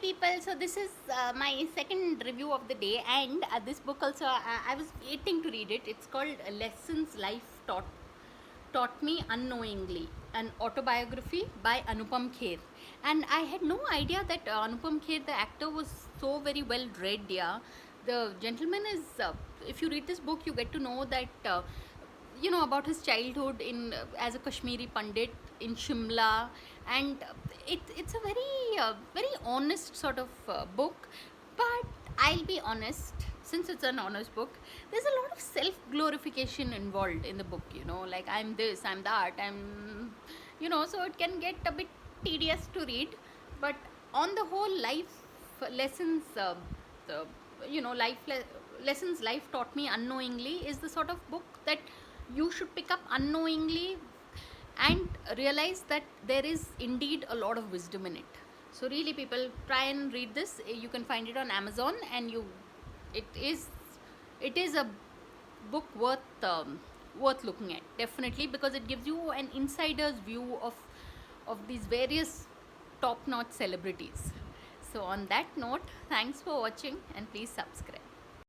people. So this is my second review of the day, and this book also I was waiting to read it. It's called Lessons Life Taught Me Unknowingly, an autobiography by Anupam Kher. And I had no idea that Anupam Kher, the actor, was so very well read. Yeah, the gentleman is. If you read this book, you get to know that. About his childhood in as a Kashmiri Pandit in Shimla, and it's a very honest sort of book. But I'll be honest, since it's an honest book, there's a lot of self glorification involved in the book. Like I'm this, I'm that, so it can get a bit tedious to read. But on the whole, life lessons, the lessons life taught me unknowingly is the sort of book that you should pick up unknowingly and realize that there is indeed a lot of wisdom in it. So really, people, try and read this. You can find it on Amazon, and it is it is a book worth looking at, definitely, because it gives you an insider's view of these various top notch celebrities. So on that note, thanks for watching, and please subscribe.